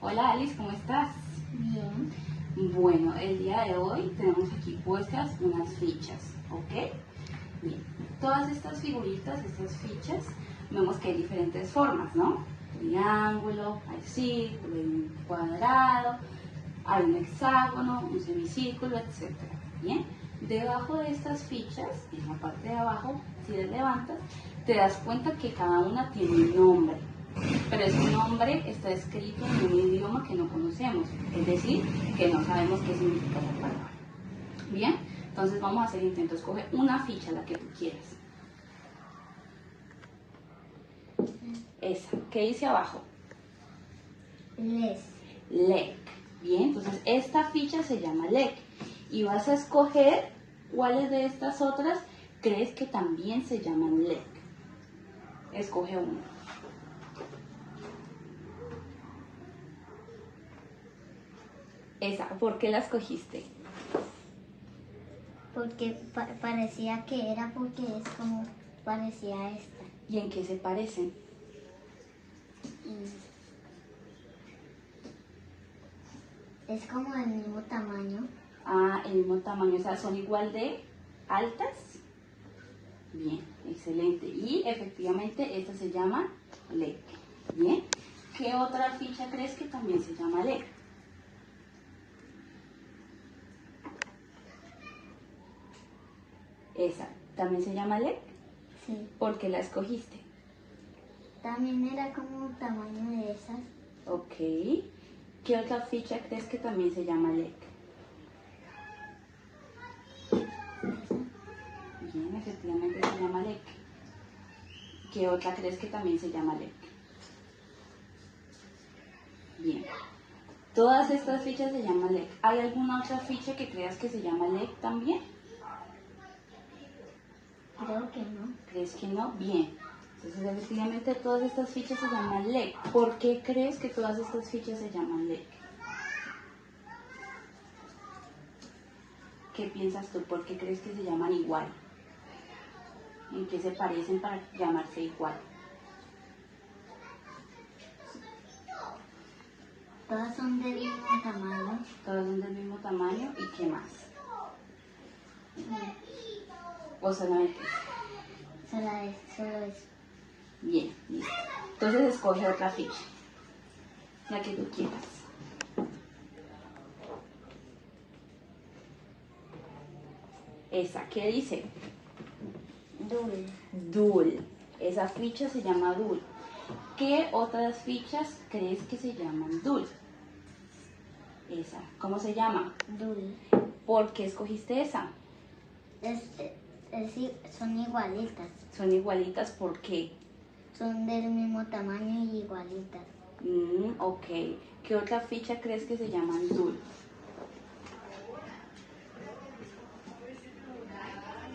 Hola Alice, ¿cómo estás? Bien. Bueno, el día de hoy tenemos aquí puestas unas fichas, ¿ok? Bien, todas estas figuritas, estas fichas, vemos que hay diferentes formas, ¿no? Triángulo, hay círculo, hay un cuadrado, hay un hexágono, un semicírculo, etc. Bien, debajo de estas fichas, en la parte de abajo, si las levantas, te das cuenta que cada una tiene un nombre. Pero ese nombre está escrito en un idioma que no conocemos, es decir, que no sabemos qué significa esa palabra. Bien, entonces vamos a hacer intento. Escoge una ficha, la que tú quieras. Esa, ¿qué dice abajo? Les. LEC. Bien, entonces esta ficha se llama LEC. Y vas a escoger cuáles de estas otras crees que también se llaman LEC. Escoge una. Esa, ¿por qué la escogiste? Porque parecía que era porque es como parecía a esta. ¿Y en qué se parecen? Es como del mismo tamaño. Ah, el mismo tamaño, o sea, son igual de altas. Bien, excelente. Y efectivamente esta se llama LEC. Bien, ¿qué otra ficha crees que también se llama LEC? Esa, ¿también se llama LEC? Sí. ¿Por qué la escogiste? También era como un tamaño de esas. Ok. ¿Qué otra ficha crees que también se llama LEC? Bien, efectivamente se llama LEC. ¿Qué otra crees que también se llama LEC? Bien. Todas estas fichas se llaman LEC. ¿Hay alguna otra ficha que creas que se llama LEC también? Creo que no. ¿Crees que no? Bien. Entonces, efectivamente, todas estas fichas se llaman LEC. ¿Por qué crees que todas estas fichas se llaman LEC? ¿Qué piensas tú? ¿Por qué crees que se llaman igual? ¿En qué se parecen para llamarse igual? Todas son del mismo tamaño. Todas son del mismo tamaño. ¿Y qué más? ¿O solamente eso? Solo es. Bien, listo. Entonces escoge otra ficha, la que tú quieras. Esa, ¿qué dice? Dul. DUL. Esa ficha se llama DUL. ¿Qué otras fichas crees que se llaman DUL? Esa, ¿cómo se llama? Dul. ¿Por qué escogiste esa? Son igualitas. Son igualitas, ¿por qué? Son del mismo tamaño y igualitas. Ok. ¿Qué otra ficha crees que se llaman DUL?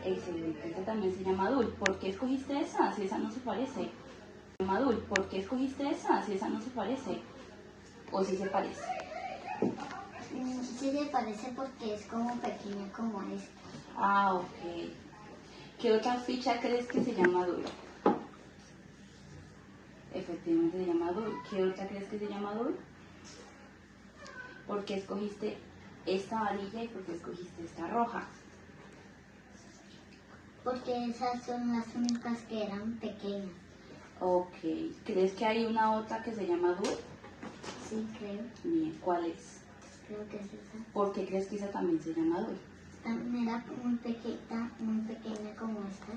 Excelente, esa también se llama DUL. ¿Por qué escogiste esa si esa no se parece? Se llama DUL. ¿Por qué escogiste esa si esa no se parece? ¿O si se parece? Sí se parece porque es como pequeña como esta. Ah, ok. ¿Qué otra ficha crees que se llama DUL? Efectivamente se llama DUL. ¿Qué otra crees que se llama DUL? ¿Por qué escogiste esta amarilla y por qué escogiste esta roja? Porque esas son las únicas que eran pequeñas. Ok. ¿Crees que hay una otra que se llama DUL? Sí, creo. Bien, ¿cuál es? Creo que es esa. ¿Por qué crees que esa también se llama DUL? También era muy pequeña como esta.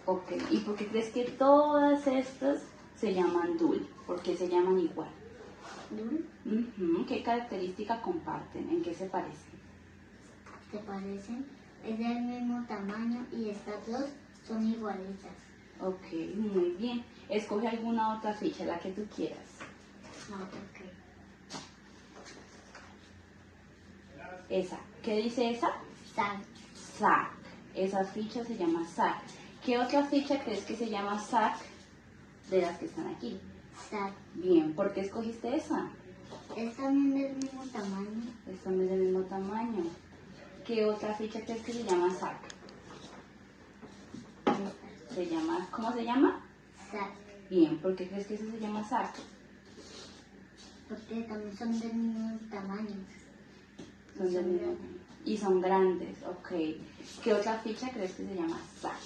Ok. ¿Y por qué crees que todas estas se llaman DUL? ¿Por qué se llaman igual? ¿Dul? ¿Qué característica comparten? ¿En qué se parecen? ¿Te parecen? Es del mismo tamaño y estas dos son igualitas. Ok, muy bien. Escoge alguna otra ficha, la que tú quieras. No, ok. Esa. ¿Qué dice esa? Sal. SAC. Esa ficha se llama SAC. ¿Qué otra ficha crees que se llama SAC de las que están aquí? Sal. Bien, ¿por qué escogiste esa? Es también del mismo tamaño. Están del mismo tamaño. ¿Qué otra ficha crees que se llama SAC? ¿Cómo se llama? Sal. Bien, ¿por qué crees que eso se llama SAC? porque también son del mismo tamaño. Son del mismo tamaño. Y son grandes, ok. ¿Qué otra ficha crees que se llama sac?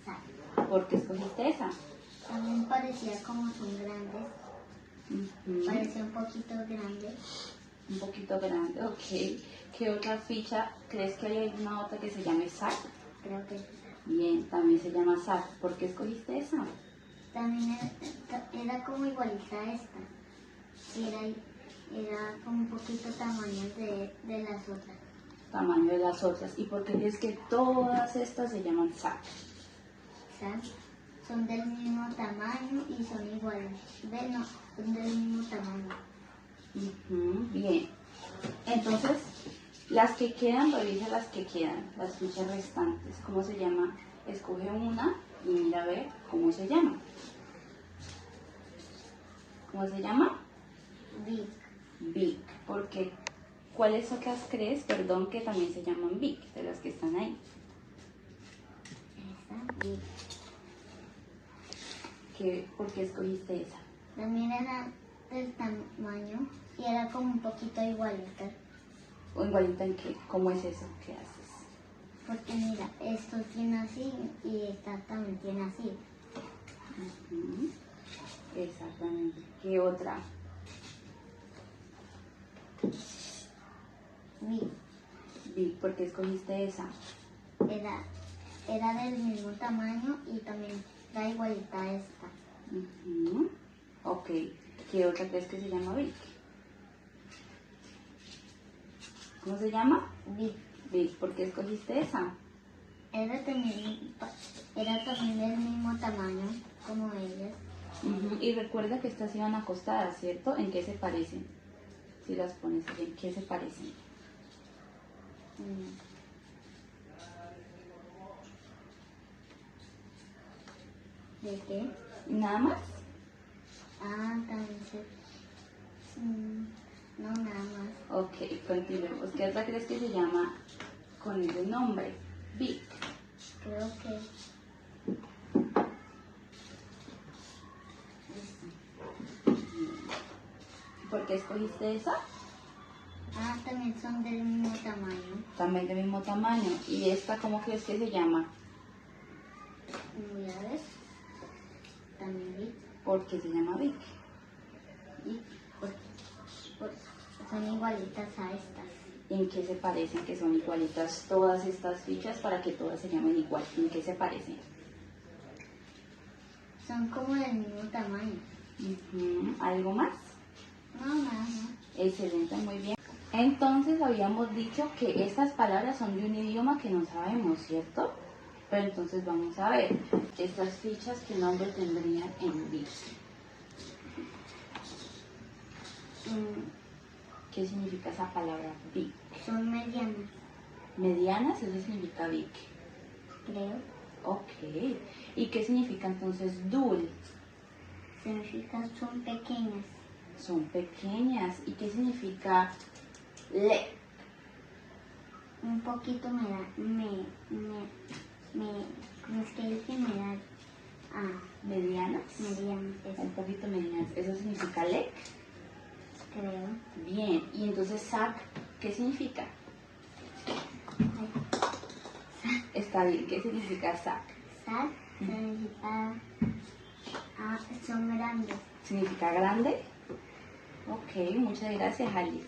Sac. ¿Por qué escogiste esa? También parecía como son grandes. Ujú. Parecía un poquito grande. Un poquito grande, ok. ¿Qué otra ficha crees que hay alguna otra que se llame sac? Creo que Bien, también se llama sac. ¿Por qué escogiste esa? también era como igualita a esta. Era como un poquito tamaño de las otras. Tamaño de las otras. ¿Y por qué crees que todas estas se llaman sac? ¿Sabes? Son del mismo tamaño y son iguales. No, son del mismo tamaño. Ujú, bien. Entonces, las que quedan, revisa las que quedan, las fichas restantes. ¿Cómo se llama? Escoge una y mira a ver cómo se llama. ¿Cómo se llama? Big. Vic. Porque, ¿cuáles otras crees, perdón, que también se llaman Vic, de las que están ahí? Esa, big. ¿Por qué escogiste esa? También era del tamaño y era como un poquito igualita. ¿O igualita en qué? ¿Cómo es eso? ¿Qué haces? Porque mira, esto tiene así y esta también tiene así. Ujú, exactamente. ¿Qué otra? Big. Vic, ¿por qué escogiste esa? Era del mismo tamaño y también era igualita a esta. Ujú. Ok, ¿qué otra crees que se llama Vic? ¿Cómo se llama? Big. Vic, ¿por qué escogiste esa? Era también, era también del mismo tamaño como ellas. Ujú, y recuerda que estas iban acostadas, ¿cierto? ¿En qué se parecen? Si las pones así, ¿en qué se parecen? Mm. ¿De qué? ¿Nada más? Ah, también no, nada más. Ok, continuemos. ¿Qué otra crees que se llama con ese nombre? Vic. Creo que ¿Por qué escogiste esa? también son del mismo tamaño. También del mismo tamaño. ¿Y esta cómo crees que se llama? Voy a ver. También vi. ¿Por qué se llama Vic? Y por- son igualitas a estas. ¿En qué se parecen? Que son igualitas todas estas fichas para que todas se llamen igual. ¿En qué se parecen? Son como del mismo tamaño. Ujú, ¿algo más? No, nada más. Excelente, muy bien. Entonces habíamos dicho que estas palabras son de un idioma que no sabemos, ¿cierto? Pero entonces vamos a ver estas fichas, ¿qué nombre tendrían en Vic? ¿Qué significa esa palabra Vic? Son medianas, Medianas, eso significa Vic. creo. Ok. ¿Y qué significa entonces Dul? Significa son pequeñas. Son pequeñas. ¿Y qué significa Le? Un poquito ¿cómo es que dice? Me da, Medianas. medianas, eso Un poquito medianas. ¿Eso significa Le? creo. Bien. ¿Y entonces Sac qué significa? Ay, Está bien. ¿Qué significa Sac? Sad significa, son grandes. ¿Significa grande? Ok, muchas gracias, Alice.